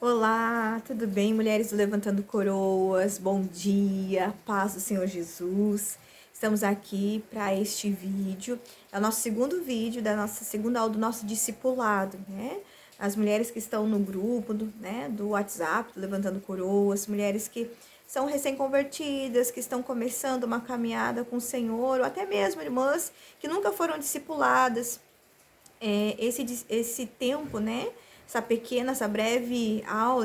Olá, tudo bem, mulheres do Levantando Coroas? Bom dia, paz do Senhor Jesus. Estamos aqui para este vídeo. É o nosso segundo vídeo da nossa segunda aula do nosso discipulado, né? As mulheres que estão no grupo, do WhatsApp, do Levantando Coroas, mulheres que são recém-convertidas, que estão começando uma caminhada com o Senhor, ou até mesmo irmãs que nunca foram discipuladas. Esse tempo, né? Essa breve aula,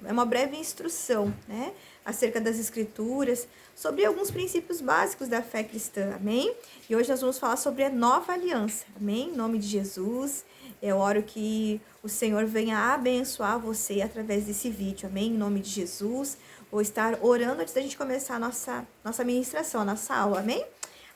é uma breve instrução, né? Acerca das escrituras, sobre alguns princípios básicos da fé cristã, amém? E hoje nós vamos falar sobre a nova aliança, amém? Em nome de Jesus, eu oro que o Senhor venha abençoar você através desse vídeo, amém? Em nome de Jesus, vou estar orando antes da gente começar a nossa ministração, a nossa aula, amém?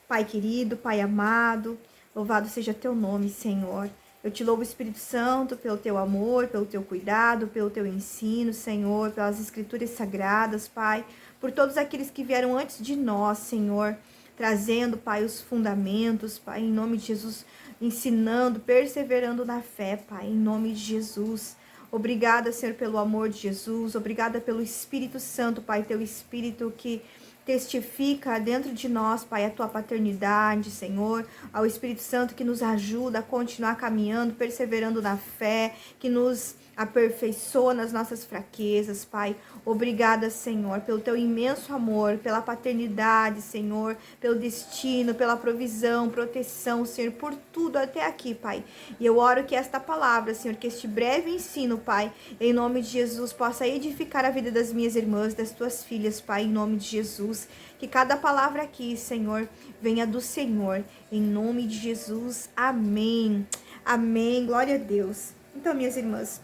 Pai querido, Pai amado, louvado seja teu nome, Senhor. Eu te louvo, Espírito Santo, pelo teu amor, pelo teu cuidado, pelo teu ensino, Senhor, pelas escrituras sagradas, Pai, por todos aqueles que vieram antes de nós, Senhor, trazendo, Pai, os fundamentos, Pai, em nome de Jesus, ensinando, perseverando na fé, Pai, em nome de Jesus. Obrigada, Senhor, pelo amor de Jesus, obrigada pelo Espírito Santo, Pai, teu Espírito que testifica dentro de nós, Pai, a tua paternidade, Senhor, ao Espírito Santo que nos ajuda a continuar caminhando, perseverando na fé, que nos aperfeiçoa nas nossas fraquezas, Pai. Obrigada, Senhor, pelo teu imenso amor, pela paternidade, Senhor, pelo destino, pela provisão, proteção, Senhor, por tudo até aqui, Pai. E eu oro que esta palavra, Senhor, que este breve ensino, Pai, em nome de Jesus, possa edificar a vida das minhas irmãs, das tuas filhas, Pai, em nome de Jesus. Que cada palavra aqui, Senhor, venha do Senhor, em nome de Jesus. Amém. Amém. Glória a Deus. Então, minhas irmãs,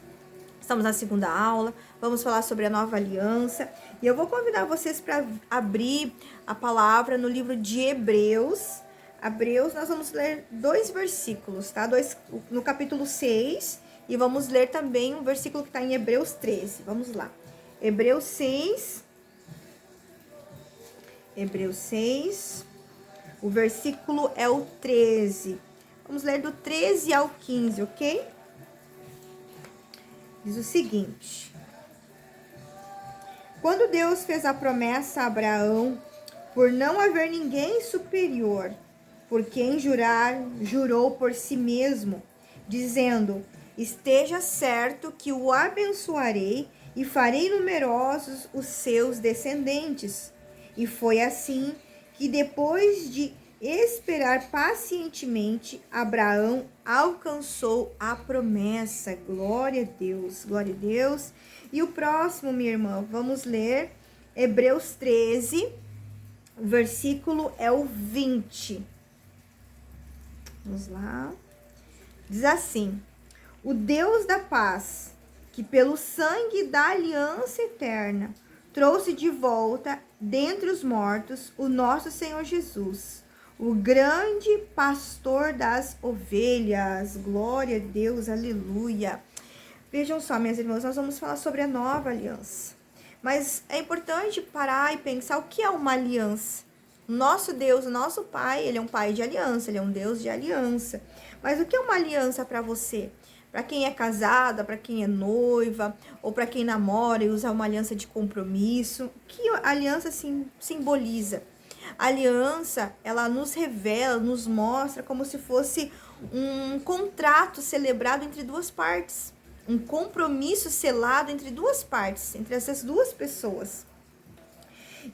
estamos na segunda aula, vamos falar sobre a nova aliança. E eu vou convidar vocês para abrir a palavra no livro de Hebreus. Hebreus, nós vamos ler 2 versículos, tá? No capítulo 6, e vamos ler também um versículo que está em Hebreus 13. Vamos lá. Hebreus 6, o versículo é o 13. Vamos ler do 13 ao 15, ok? Diz o seguinte: quando Deus fez a promessa a Abraão, por não haver ninguém superior, por quem jurar, jurou por si mesmo, dizendo: esteja certo que o abençoarei e farei numerosos os seus descendentes. E foi assim que, depois de esperar pacientemente, Abraão alcançou a promessa. Glória a Deus, glória a Deus. E o próximo, minha irmã, vamos ler Hebreus 13, o versículo é o 20. Vamos lá. Diz assim: o Deus da paz, que pelo sangue da aliança eterna trouxe de volta dentre os mortos o nosso Senhor Jesus, o grande pastor das ovelhas. Glória a Deus, aleluia. Vejam só, minhas irmãs, nós vamos falar sobre a nova aliança. Mas é importante parar e pensar o que é uma aliança. Nosso Deus, o nosso Pai, Ele é um Pai de aliança, Ele é um Deus de aliança. Mas o que é uma aliança para você? Para quem é casada, para quem é noiva, ou para quem namora e usa uma aliança de compromisso, o que a aliança simboliza? A aliança, ela nos revela, nos mostra como se fosse um contrato celebrado entre duas partes. Um compromisso selado entre duas partes, entre essas duas pessoas.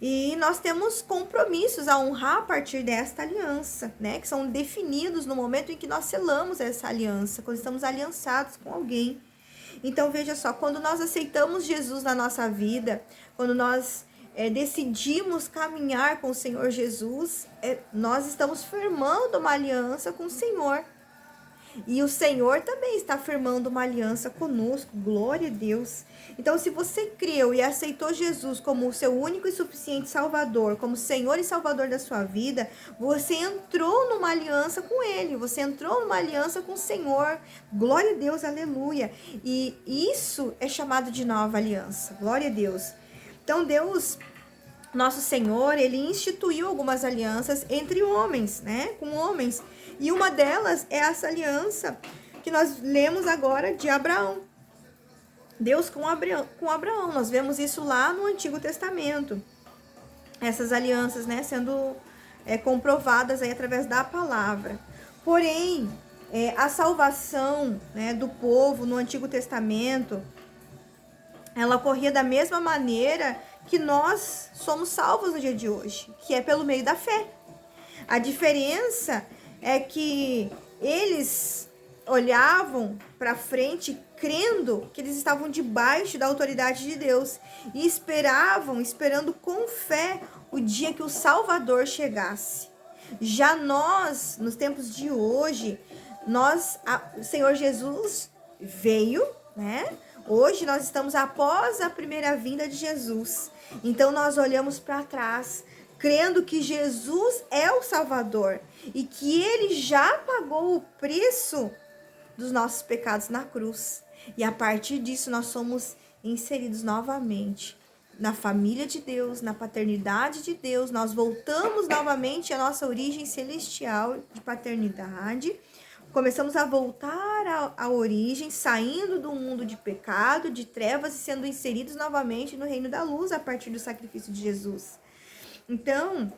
E nós temos compromissos a honrar a partir desta aliança, né? Que são definidos no momento em que nós selamos essa aliança, quando estamos aliançados com alguém. Então, veja só, quando nós aceitamos Jesus na nossa vida, quando nós decidimos caminhar com o Senhor Jesus, nós estamos firmando uma aliança com o Senhor. E o Senhor também está firmando uma aliança conosco, glória a Deus. Então, se você creu e aceitou Jesus como o seu único e suficiente Salvador, como Senhor e Salvador da sua vida, você entrou numa aliança com Ele, você entrou numa aliança com o Senhor, glória a Deus, aleluia. E isso é chamado de nova aliança, glória a Deus. Então, Deus, nosso Senhor, Ele instituiu algumas alianças entre homens, né, com homens. E uma delas é essa aliança que nós lemos agora de Abraão. Deus com Abraão. Nós vemos isso lá no Antigo Testamento. Essas alianças, né, sendo comprovadas aí através da palavra. Porém, a salvação, né, do povo no Antigo Testamento, ela ocorria da mesma maneira que nós somos salvos no dia de hoje, que é pelo meio da fé. A diferença é que eles olhavam para frente crendo que eles estavam debaixo da autoridade de Deus e esperando com fé o dia que o Salvador chegasse. Já nós, nos tempos de hoje, o Senhor Jesus veio, né? Hoje nós estamos após a primeira vinda de Jesus. Então nós olhamos para trás, crendo que Jesus é o Salvador e que Ele já pagou o preço dos nossos pecados na cruz. E a partir disso nós somos inseridos novamente na família de Deus, na paternidade de Deus. Nós voltamos novamente à nossa origem celestial de paternidade. Começamos a voltar à origem, saindo do mundo de pecado, de trevas e sendo inseridos novamente no reino da luz a partir do sacrifício de Jesus. Então,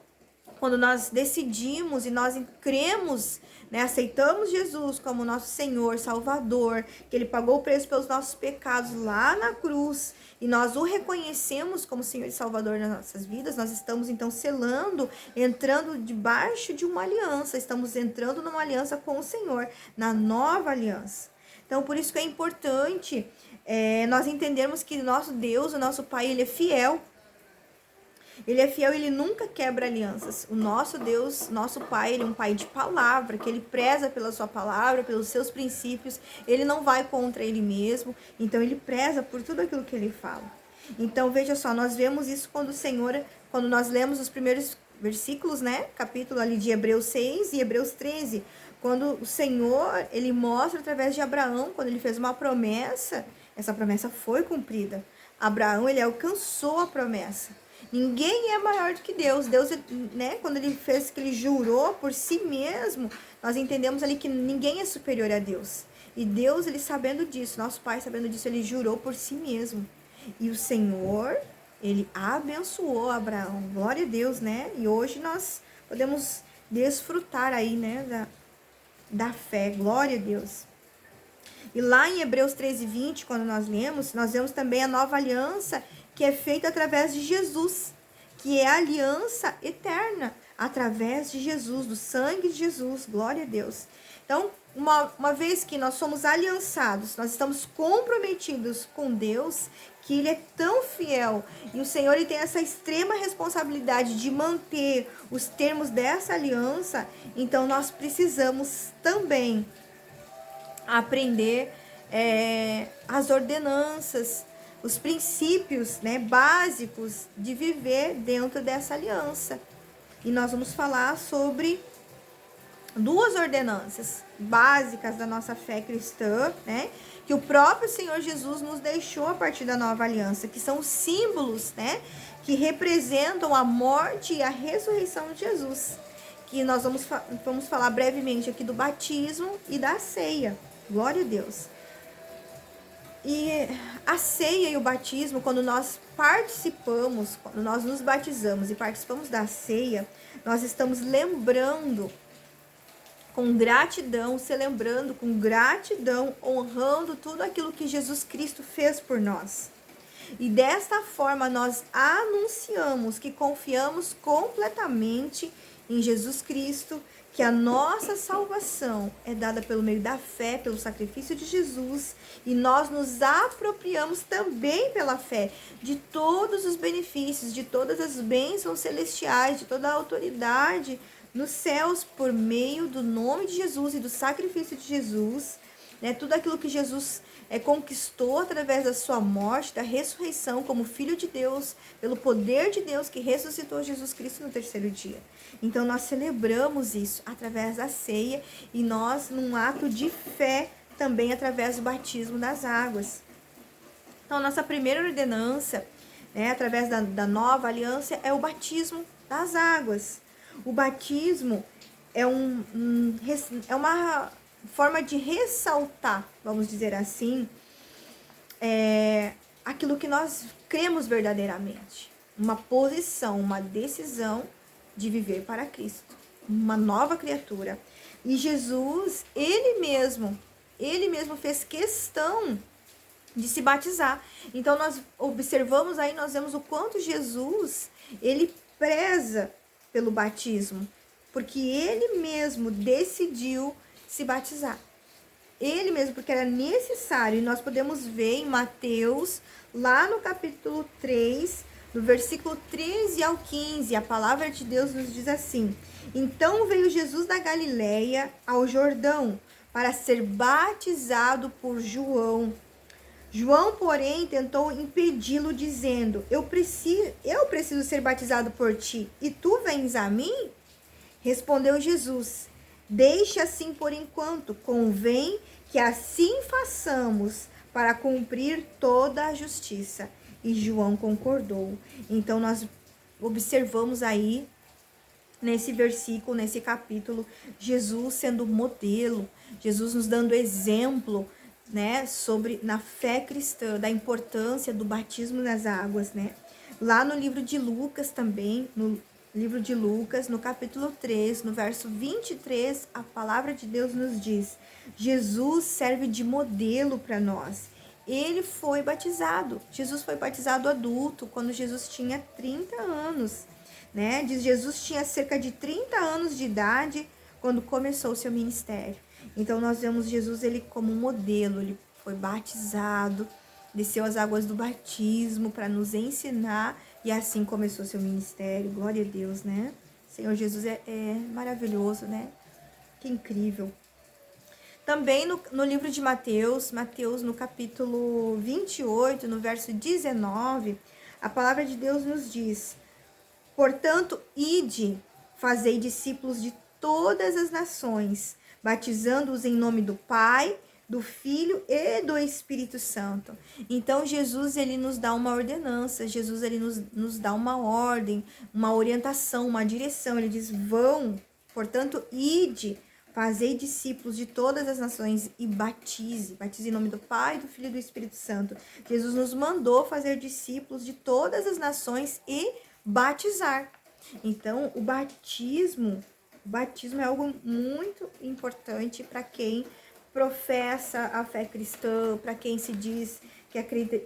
quando nós decidimos e nós cremos, né, aceitamos Jesus como nosso Senhor, Salvador, que Ele pagou o preço pelos nossos pecados lá na cruz, e nós o reconhecemos como Senhor e Salvador nas nossas vidas, nós estamos então selando, entrando debaixo de uma aliança, estamos entrando numa aliança com o Senhor, na nova aliança. Então, por isso que é importante nós entendermos que nosso Deus, o nosso Pai, Ele é fiel. Ele é fiel, Ele nunca quebra alianças. O nosso Deus, nosso Pai, Ele é um Pai de palavra, que Ele preza pela sua palavra, pelos seus princípios. Ele não vai contra Ele mesmo, então Ele preza por tudo aquilo que Ele fala. Então, veja só, nós vemos isso quando nós lemos os primeiros versículos, né? Capítulo ali de Hebreus 6 e Hebreus 13. Quando o Senhor, Ele mostra através de Abraão, quando Ele fez uma promessa, essa promessa foi cumprida. Abraão, ele alcançou a promessa. Ninguém é maior do que Deus. Deus, né, quando Ele fez que Ele jurou por si mesmo, nós entendemos ali que ninguém é superior a Deus. E Deus, Ele sabendo disso, nosso Pai sabendo disso, Ele jurou por si mesmo. E o Senhor, Ele abençoou Abraão. Glória a Deus, né? E hoje nós podemos desfrutar aí, né, da fé. Glória a Deus. E lá em Hebreus 13:20, quando nós vemos também a nova aliança, que é feita através de Jesus, que é a aliança eterna, através de Jesus, do sangue de Jesus, glória a Deus. Então, uma vez que nós somos aliançados, nós estamos comprometidos com Deus, que Ele é tão fiel, e o Senhor Ele tem essa extrema responsabilidade de manter os termos dessa aliança, então nós precisamos também aprender as ordenanças, os princípios, né, básicos de viver dentro dessa aliança. E nós vamos falar sobre duas ordenanças básicas da nossa fé cristã, né, que o próprio Senhor Jesus nos deixou a partir da nova aliança, que são símbolos, né, que representam a morte e a ressurreição de Jesus. Que nós vamos falar brevemente aqui do batismo e da ceia. Glória a Deus. E a ceia e o batismo, quando nós nos batizamos e participamos da ceia, nós estamos lembrando com gratidão, celebrando com gratidão, honrando tudo aquilo que Jesus Cristo fez por nós. E desta forma nós anunciamos que confiamos completamente em Jesus Cristo, que a nossa salvação é dada pelo meio da fé, pelo sacrifício de Jesus, e nós nos apropriamos também pela fé de todos os benefícios, de todas as bênçãos celestiais, de toda a autoridade nos céus por meio do nome de Jesus e do sacrifício de Jesus, né? Tudo aquilo que Jesus conquistou através da sua morte, da ressurreição como Filho de Deus, pelo poder de Deus que ressuscitou Jesus Cristo no terceiro dia. Então nós celebramos isso através da ceia e nós num ato de fé também através do batismo das águas. Então nossa primeira ordenança, né, através da nova aliança, é o batismo das águas. O batismo é uma forma de ressaltar, vamos dizer assim, aquilo que nós cremos verdadeiramente. Uma posição, uma decisão de viver para Cristo. Uma nova criatura. E Jesus, ele mesmo fez questão de se batizar. Então nós observamos aí, nós vemos o quanto Jesus, ele preza pelo batismo, porque ele mesmo decidiu se batizar. Ele mesmo, porque era necessário. E nós podemos ver em Mateus, lá no capítulo 3, do versículo 13 ao 15, a palavra de Deus nos diz assim: Então veio Jesus da Galileia ao Jordão para ser batizado por João. João, porém, tentou impedi-lo, dizendo: eu preciso ser batizado por ti, e tu vens a mim? Respondeu Jesus: Deixe assim por enquanto, convém que assim façamos para cumprir toda a justiça. E João concordou. Então nós observamos aí nesse versículo, nesse capítulo, Jesus sendo modelo, Jesus nos dando exemplo, né, sobre na fé cristã, da importância do batismo nas águas, né? Lá no livro de Lucas também, no livro de Lucas, no capítulo 3, no verso 23, a palavra de Deus nos diz: Jesus serve de modelo para nós. Ele foi batizado. Jesus foi batizado adulto, quando Jesus tinha 30 anos, né? Diz Jesus tinha cerca de 30 anos de idade quando começou o seu ministério. Então nós vemos Jesus ele como um modelo, ele foi batizado, desceu as águas do batismo para nos ensinar e assim começou seu ministério. Glória a Deus, né? Senhor Jesus é maravilhoso, né? Que incrível. Também no livro de Mateus, no capítulo 28, no verso 19, a palavra de Deus nos diz: Portanto, ide, fazei discípulos de todas as nações, batizando-os em nome do Pai, do Filho e do Espírito Santo. Então, Jesus, ele nos dá uma ordenança, Jesus, ele nos dá uma ordem, uma orientação, uma direção. Ele diz: vão, portanto, ide, fazei discípulos de todas as nações e batize em nome do Pai, do Filho e do Espírito Santo. Jesus nos mandou fazer discípulos de todas as nações e batizar. Então, o batismo é algo muito importante para quem professa a fé cristã, para quem se diz que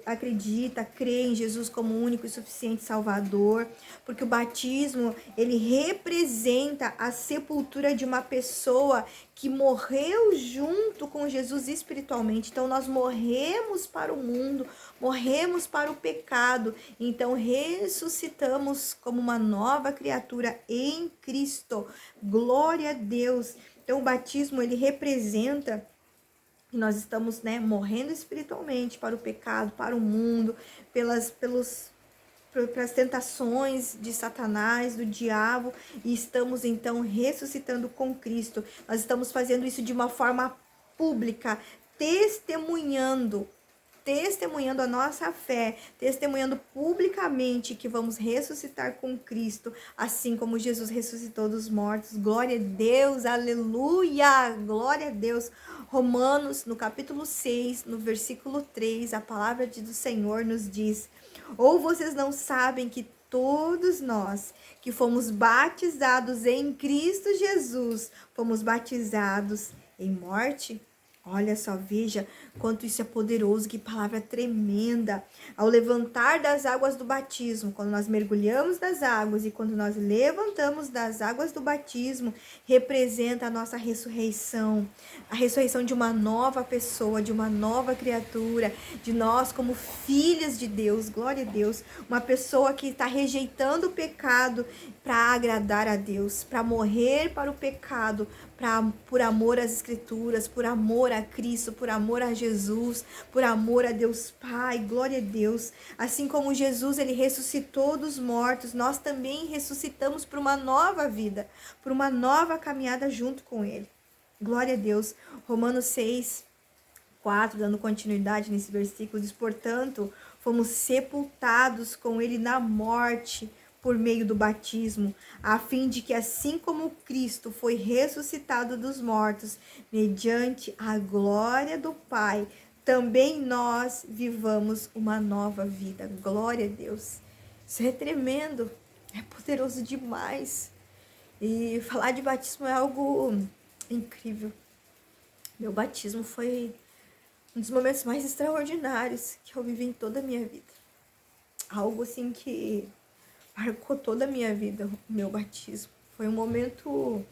acredita, crê em Jesus como único e suficiente Salvador, porque o batismo, ele representa a sepultura de uma pessoa que morreu junto com Jesus espiritualmente. Então, nós morremos para o mundo, morremos para o pecado, então ressuscitamos como uma nova criatura em Cristo. Glória a Deus! Então, o batismo, ele representa que nós estamos, né, morrendo espiritualmente para o pecado, para o mundo, pelas tentações de Satanás, do diabo, e estamos então ressuscitando com Cristo. Nós estamos fazendo isso de uma forma pública, testemunhando a nossa fé, testemunhando publicamente que vamos ressuscitar com Cristo, assim como Jesus ressuscitou dos mortos. Glória a Deus, aleluia, glória a Deus. Romanos, no capítulo 6, no versículo 3, a palavra do Senhor nos diz: ou vocês não sabem que todos nós que fomos batizados em Cristo Jesus, fomos batizados em morte? Olha só, veja quanto isso é poderoso, que palavra tremenda. Ao levantar das águas do batismo, quando nós mergulhamos das águas e quando nós levantamos das águas do batismo, representa a nossa ressurreição, a ressurreição de uma nova pessoa, de uma nova criatura, de nós como filhas de Deus, glória a Deus, uma pessoa que está rejeitando o pecado para agradar a Deus, para morrer para o pecado, por amor às Escrituras, por amor a Cristo, por amor a Jesus, por amor a Deus Pai, glória a Deus. Assim como Jesus, ele ressuscitou dos mortos, nós também ressuscitamos para uma nova vida, para uma nova caminhada junto com ele. Glória a Deus. Romanos 6, 4, dando continuidade nesse versículo, diz: portanto, fomos sepultados com ele na morte, por meio do batismo, a fim de que, assim como Cristo foi ressuscitado dos mortos, mediante a glória do Pai, também nós vivamos uma nova vida. Glória a Deus. Isso é tremendo, é poderoso demais. E falar de batismo é algo incrível. Meu batismo foi um dos momentos mais extraordinários que eu vivi em toda a minha vida. Algo assim que marcou toda a minha vida, o meu batismo. Foi um momento...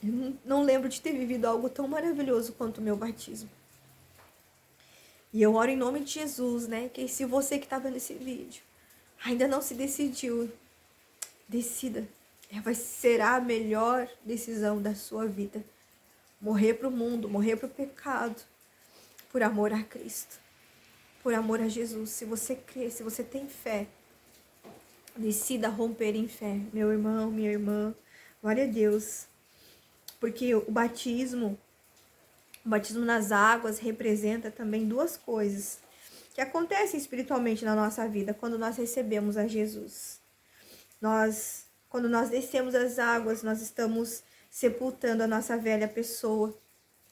Eu não lembro de ter vivido algo tão maravilhoso quanto o meu batismo. E eu oro em nome de Jesus, né? Que se você que está vendo esse vídeo ainda não se decidiu, decida. Será a melhor decisão da sua vida. Morrer para o mundo, morrer para o pecado, por amor a Cristo, por amor a Jesus. Se você crê, se você tem fé, decida romper em fé, meu irmão, minha irmã. Glória a Deus. Porque o batismo nas águas representa também duas coisas que acontecem espiritualmente na nossa vida quando nós recebemos a Jesus. Quando nós descemos as águas, nós estamos sepultando a nossa velha pessoa,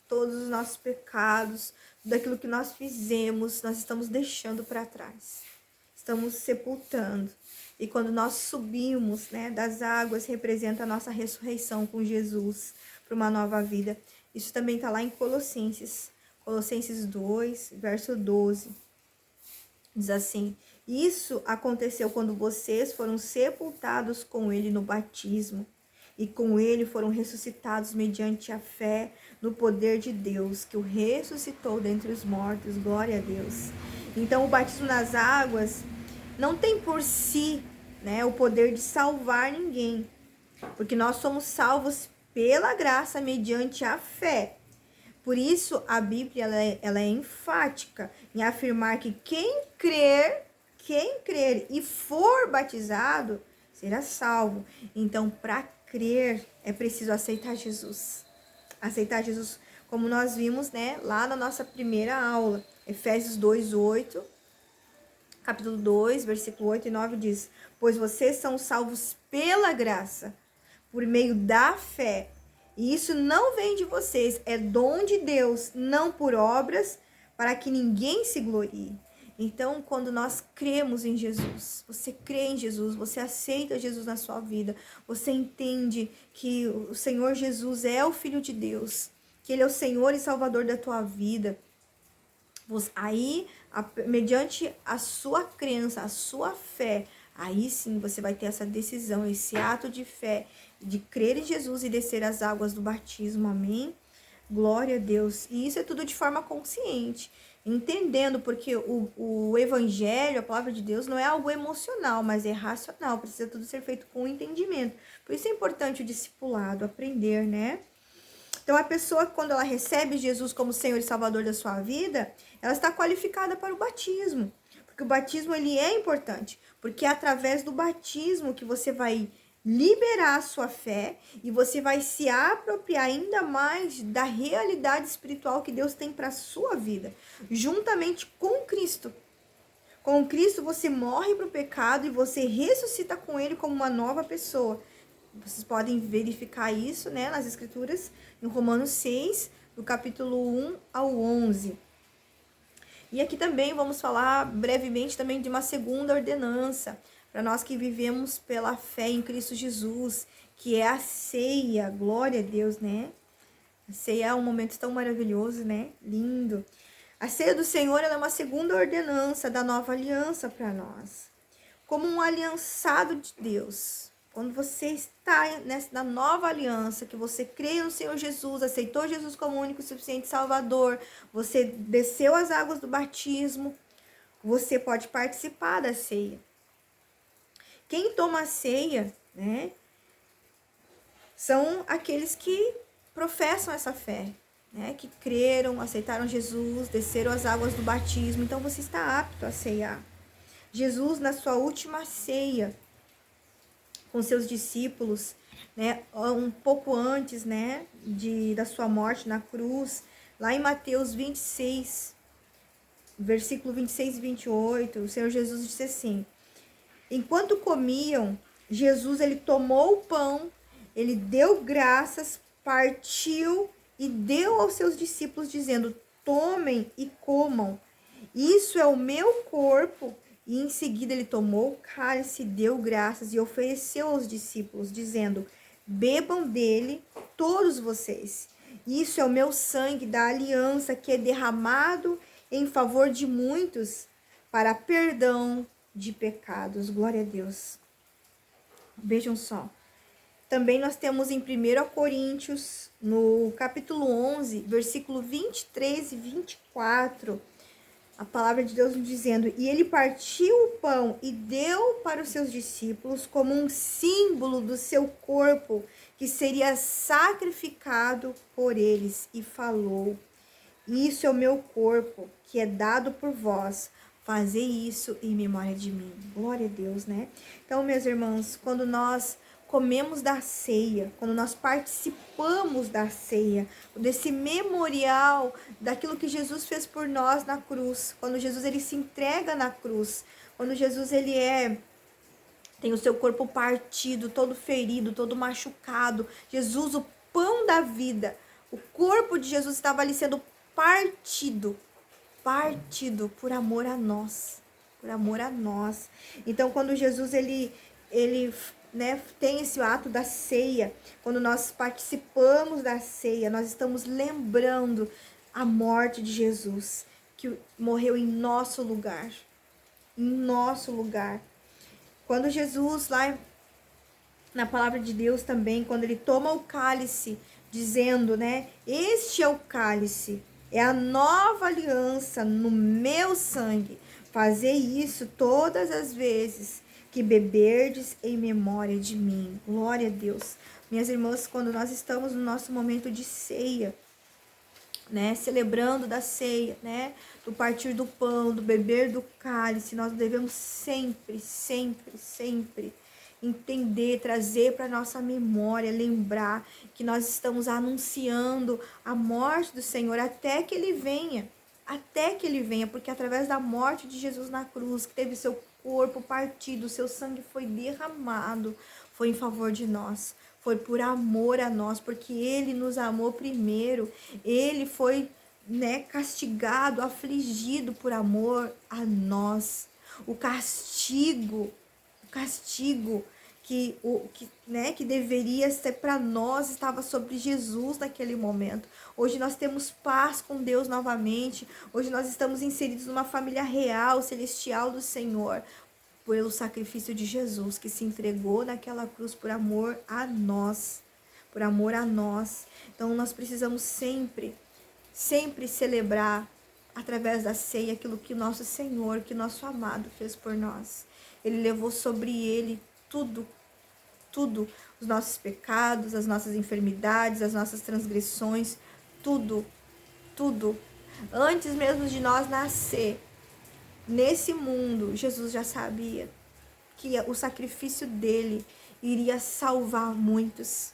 todos os nossos pecados, daquilo que nós fizemos, nós estamos deixando para trás. Estamos sepultando. E quando nós subimos, né, das águas, representa a nossa ressurreição com Jesus para uma nova vida. Isso também está lá em Colossenses 2, verso 12. Diz assim: isso aconteceu quando vocês foram sepultados com ele no batismo, e com ele foram ressuscitados mediante a fé no poder de Deus, que o ressuscitou dentre os mortos. Glória a Deus. Então, o batismo nas águas não tem por si, né, o poder de salvar ninguém, porque nós somos salvos pela graça mediante a fé. Por isso, a Bíblia ela é enfática em afirmar que quem crer e for batizado será salvo. Então, para crer, é preciso aceitar Jesus. Aceitar Jesus, como nós vimos, né, lá na nossa primeira aula. Efésios 2:8, capítulo 2, versículo 8 e 9 diz: pois vocês são salvos pela graça, por meio da fé. E isso não vem de vocês, é dom de Deus, não por obras, para que ninguém se glorie. Então, quando nós cremos em Jesus, você crê em Jesus, você aceita Jesus na sua vida, você entende que o Senhor Jesus é o Filho de Deus, que Ele é o Senhor e Salvador da tua vida. Aí, mediante a sua crença, a sua fé, aí sim você vai ter essa decisão, esse ato de fé, de crer em Jesus e descer as águas do batismo, amém? Glória a Deus. E isso é tudo de forma consciente, entendendo, porque o evangelho, a palavra de Deus, não é algo emocional, mas é racional, precisa tudo ser feito com entendimento. Por isso é importante o discipulado, aprender, né? Então, a pessoa, quando ela recebe Jesus como Senhor e Salvador da sua vida, ela está qualificada para o batismo. Porque o batismo, ele é importante. Porque é através do batismo que você vai liberar a sua fé e você vai se apropriar ainda mais da realidade espiritual que Deus tem para a sua vida, juntamente com Cristo. Com Cristo, você morre para o pecado e você ressuscita com Ele como uma nova pessoa. Vocês podem verificar isso, né, nas Escrituras, em Romanos 6, do capítulo 1 ao 11. E aqui também vamos falar brevemente também de uma segunda ordenança, para nós que vivemos pela fé em Cristo Jesus, que é a ceia. Glória a Deus, né? A ceia é um momento tão maravilhoso, né? Lindo. A ceia do Senhor ela é uma segunda ordenança da nova aliança para nós. Como um aliançado de Deus. Quando você está na nova aliança, que você crê no Senhor Jesus, aceitou Jesus como único e suficiente Salvador, você desceu as águas do batismo, você pode participar da ceia. Quem toma a ceia, né, são aqueles que professam essa fé, né, que creram, aceitaram Jesus, desceram as águas do batismo. Então, você está apto a ceiar. Jesus, na sua última ceia, com seus discípulos, né, um pouco antes, né, da sua morte na cruz, lá em Mateus 26, versículo 26 e 28, o Senhor Jesus disse assim: enquanto comiam, Jesus ele tomou o pão, ele deu graças, partiu e deu aos seus discípulos, dizendo: tomem e comam, isso é o meu corpo. E em seguida ele tomou o cálice, deu graças e ofereceu aos discípulos, dizendo: bebam dele todos vocês. Isso é o meu sangue da aliança, que é derramado em favor de muitos para perdão de pecados. Glória a Deus. Vejam só. Também nós temos em 1 Coríntios, no capítulo 11, versículo 23 e 24, a palavra de Deus nos dizendo: e ele partiu o pão e deu para os seus discípulos como um símbolo do seu corpo, que seria sacrificado por eles, e falou: isso é o meu corpo, que é dado por vós, fazei isso em memória de mim. Glória a Deus, né? Então, meus irmãos, quando nós comemos da ceia, quando nós participamos da ceia, desse memorial daquilo que Jesus fez por nós na cruz, quando Jesus ele se entrega na cruz, quando Jesus ele tem o seu corpo partido, todo ferido, todo machucado, Jesus, o pão da vida, o corpo de Jesus estava ali sendo partido por amor a nós, por amor a nós. Então, quando Jesus ele tem esse ato da ceia, quando nós participamos da ceia, nós estamos lembrando a morte de Jesus, que morreu em nosso lugar, Quando Jesus, lá na palavra de Deus também, quando ele toma o cálice, dizendo, né, este é o cálice, é a nova aliança no meu sangue, fazei isso todas as vezes que beberdes em memória de mim. Glória a Deus. Minhas irmãs, quando nós estamos no nosso momento de ceia, né, celebrando da ceia, né, do partir do pão, do beber do cálice, nós devemos sempre entender, trazer para nossa memória, lembrar que nós estamos anunciando a morte do Senhor até que ele venha, porque através da morte de Jesus na cruz, que teve seu corpo partido, seu sangue foi derramado, foi em favor de nós, foi por amor a nós, porque ele nos amou primeiro, ele foi, né, castigado, afligido por amor a nós. O castigo que deveria ser para nós estava sobre Jesus naquele momento. Hoje nós temos paz com Deus novamente. Hoje nós estamos inseridos numa família real, celestial do Senhor, pelo sacrifício de Jesus, que se entregou naquela cruz por amor a nós. Então nós precisamos sempre celebrar através da ceia aquilo que o nosso Senhor, que nosso amado fez por nós. Ele levou sobre ele tudo, os nossos pecados, as nossas enfermidades, as nossas transgressões, tudo. Antes mesmo de nós nascer nesse mundo, Jesus já sabia que o sacrifício dele iria salvar muitos.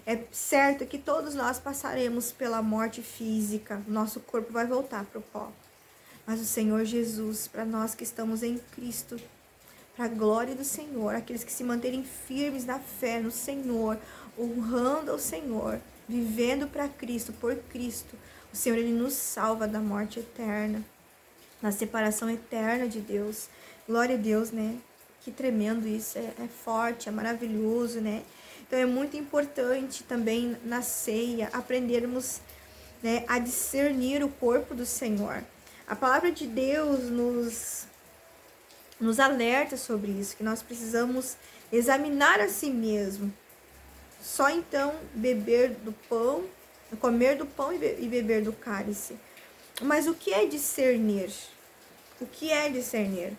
É certo que todos nós passaremos pela morte física, nosso corpo vai voltar para o pó. Mas o Senhor Jesus, para nós que estamos em Cristo, para a glória do Senhor, aqueles que se manterem firmes na fé no Senhor, honrando ao Senhor, vivendo para Cristo, por Cristo, o Senhor ele nos salva da morte eterna, na separação eterna de Deus. Glória a Deus, né? Que tremendo isso, é forte, é maravilhoso, né? Então é muito importante também na ceia aprendermos, né, a discernir o corpo do Senhor. A palavra de Deus nos alerta sobre isso, que nós precisamos examinar a si mesmo. Só então comer do pão e beber do cálice. Mas o que é discernir? O que é discernir?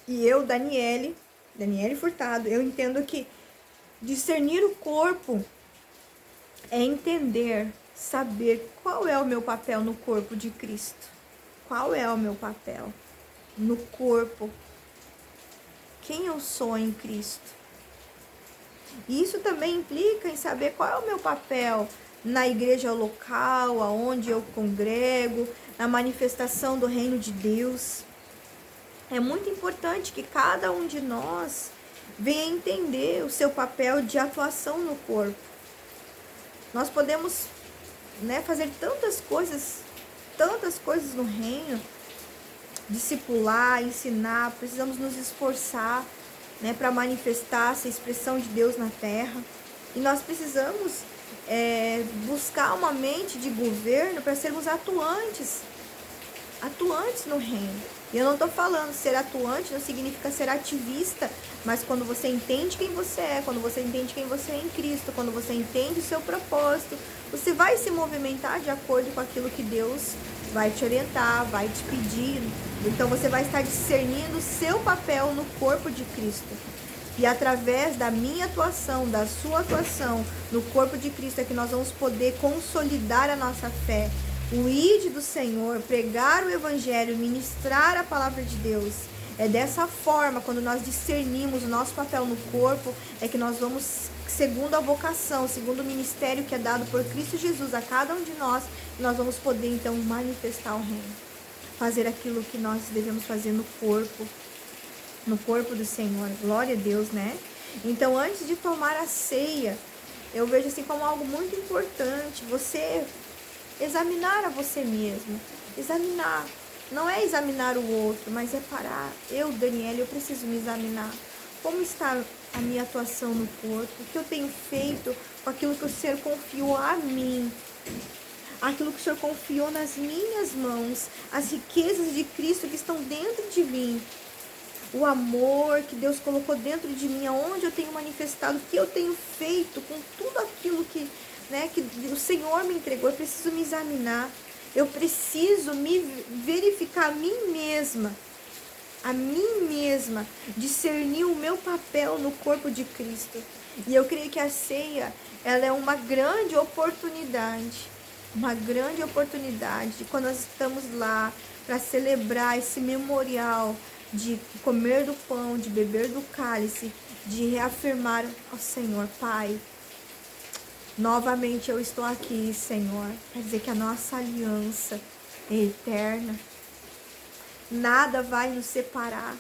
E eu, Daniele Furtado, eu entendo que discernir o corpo é entender, saber qual é o meu papel no corpo de Cristo. Qual é o meu papel no corpo? Quem eu sou em Cristo? E isso também implica em saber qual é o meu papel na igreja local, aonde eu congrego, na manifestação do reino de Deus. É muito importante que cada um de nós venha entender o seu papel de atuação no corpo. Nós podemos, né, fazer tantas coisas no reino, discipular, ensinar, precisamos nos esforçar, né, para manifestar essa expressão de Deus na terra. E nós precisamos buscar uma mente de governo para sermos atuantes no reino. E eu não estou falando ser atuante, não significa ser ativista, mas quando você entende quem você é, quando você entende quem você é em Cristo, quando você entende o seu propósito, você vai se movimentar de acordo com aquilo que Deus vai te orientar, vai te pedir. Então você vai estar discernindo o seu papel no corpo de Cristo. E através da minha atuação, da sua atuação no corpo de Cristo é que nós vamos poder consolidar a nossa fé. O ide do Senhor, pregar o Evangelho, ministrar a palavra de Deus. É dessa forma, quando nós discernimos o nosso papel no corpo, é que nós vamos, segundo a vocação, segundo o ministério que é dado por Cristo Jesus a cada um de nós, nós vamos poder então manifestar o reino. Fazer aquilo que nós devemos fazer no corpo do Senhor. Glória a Deus, né? Então, antes de tomar a ceia, eu vejo assim como algo muito importante, você examinar a você mesmo. Examinar. Não é examinar o outro, mas é parar. Eu, Daniela, eu preciso me examinar. Como está a minha atuação no corpo? O que eu tenho feito com aquilo que o Senhor confiou a mim? Aquilo que o Senhor confiou nas minhas mãos. As riquezas de Cristo que estão dentro de mim. O amor que Deus colocou dentro de mim, aonde eu tenho manifestado, o que eu tenho feito com tudo aquilo que o Senhor me entregou. Eu preciso me examinar, eu preciso me verificar a mim mesma, discernir o meu papel no corpo de Cristo. E eu creio que a ceia, ela é uma grande oportunidade de quando nós estamos lá para celebrar esse memorial, de comer do pão, de beber do cálice, de reafirmar ao Senhor, Pai, novamente eu estou aqui, Senhor. Quer dizer que a nossa aliança é eterna. Nada vai nos separar.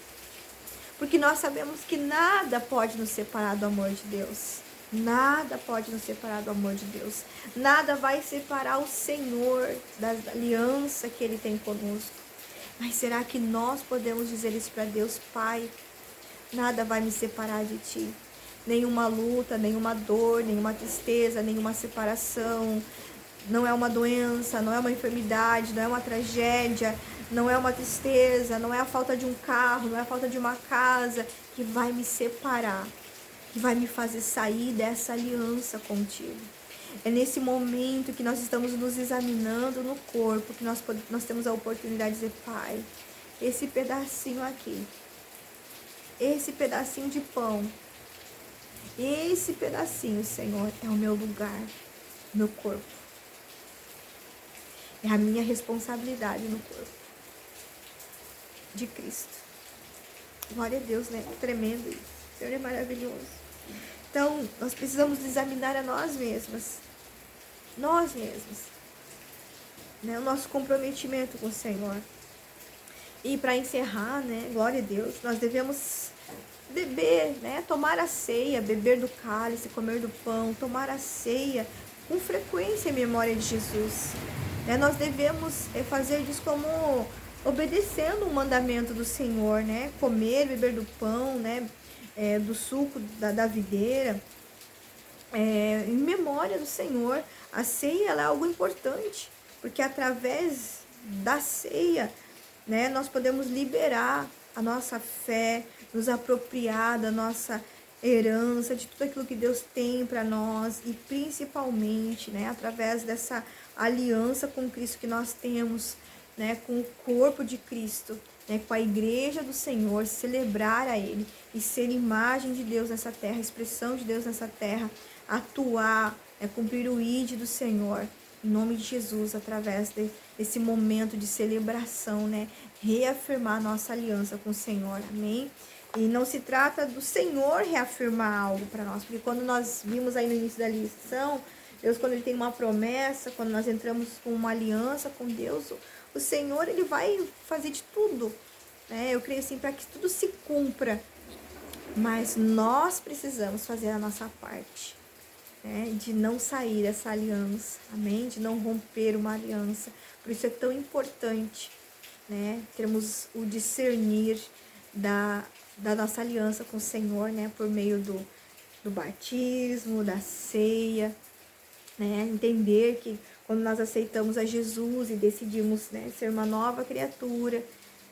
Porque nós sabemos que nada pode nos separar do amor de Deus. Nada pode nos separar do amor de Deus. Nada vai separar o Senhor da aliança que Ele tem conosco. Mas será que nós podemos dizer isso para Deus? Pai, nada vai me separar de Ti. Nenhuma luta, nenhuma dor, nenhuma tristeza, nenhuma separação. Não é uma doença, não é uma enfermidade, não é uma tragédia, não é uma tristeza, não é a falta de um carro, não é a falta de uma casa que vai me separar, que vai me fazer sair dessa aliança contigo. É nesse momento que nós estamos nos examinando no corpo, que nós temos a oportunidade de dizer, Pai, esse pedacinho aqui, esse pedacinho de pão, esse pedacinho, Senhor, é o meu lugar, meu corpo. É a minha responsabilidade no corpo de Cristo. Glória a Deus, né? Tremendo isso. O Senhor é maravilhoso. Então, nós precisamos examinar a nós mesmos, né? O nosso comprometimento com o Senhor. E para encerrar, né? Glória a Deus, nós devemos beber, né? Tomar a ceia, beber do cálice, comer do pão, tomar a ceia com frequência em memória de Jesus. Né? Nós devemos fazer disso como obedecendo o mandamento do Senhor, né? Comer, beber do pão, né? Do suco da videira, em memória do Senhor. A ceia, ela é algo importante, porque através da ceia, né, nós podemos liberar a nossa fé, nos apropriar da nossa herança, de tudo aquilo que Deus tem para nós, e principalmente, né, através dessa aliança com Cristo que nós temos, né, com o corpo de Cristo, né, com a igreja do Senhor, celebrar a Ele e ser imagem de Deus nessa terra, expressão de Deus nessa terra, atuar, cumprir o ide do Senhor, em nome de Jesus, através desse momento de celebração, né, reafirmar nossa aliança com o Senhor, amém? E não se trata do Senhor reafirmar algo para nós, porque quando nós vimos aí no início da lição, Deus, quando Ele tem uma promessa, quando nós entramos com uma aliança com Deus, o Senhor, Ele vai fazer de tudo, né? Eu creio assim, para que tudo se cumpra Mas nós precisamos fazer a nossa parte, né? De não sair dessa aliança, amém? De não romper uma aliança. Por isso é tão importante, né? Termos o discernir da nossa aliança com o Senhor, né? Por meio do batismo, da ceia, né? Entender que quando nós aceitamos a Jesus e decidimos, né, ser uma nova criatura,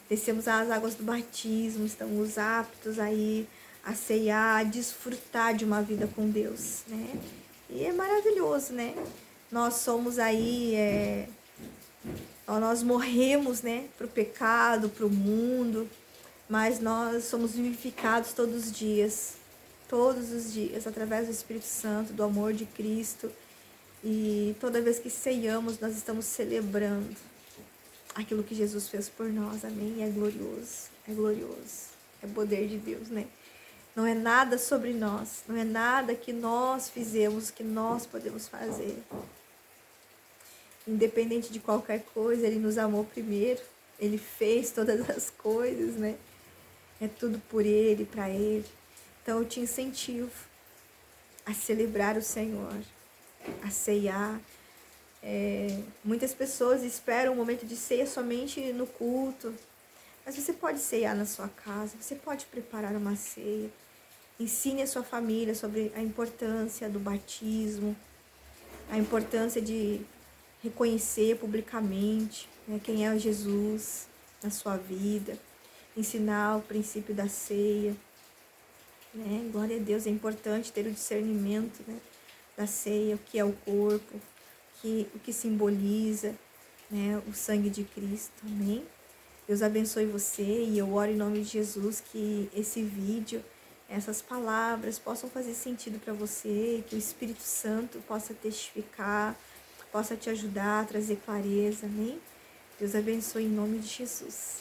descemos as águas do batismo, estamos aptos aí a ceiar, a desfrutar de uma vida com Deus, né? E é maravilhoso, né? Nós somos aí, nós morremos, né, para o pecado, para o mundo, mas nós somos vivificados todos os dias, através do Espírito Santo, do amor de Cristo. E toda vez que ceiamos, nós estamos celebrando aquilo que Jesus fez por nós, amém? E é glorioso, é poder de Deus, né? Não é nada sobre nós, não é nada que nós fizemos, que nós podemos fazer. Independente de qualquer coisa, Ele nos amou primeiro, Ele fez todas as coisas, né? É tudo por Ele, para Ele. Então eu te incentivo a celebrar o Senhor, a ceiar. Muitas pessoas esperam o momento de ceia somente no culto, mas você pode ceiar na sua casa, você pode preparar uma ceia. Ensine a sua família sobre a importância do batismo, a importância de reconhecer publicamente, né, quem é Jesus na sua vida, ensinar o princípio da ceia, né? Glória a Deus, é importante ter o discernimento, né, da ceia, o que é o corpo, o que simboliza, né, o sangue de Cristo, amém? Deus abençoe você e eu oro em nome de Jesus que esse vídeo, essas palavras possam fazer sentido para você, que o Espírito Santo possa testificar, possa te ajudar a trazer clareza, amém? Deus abençoe em nome de Jesus.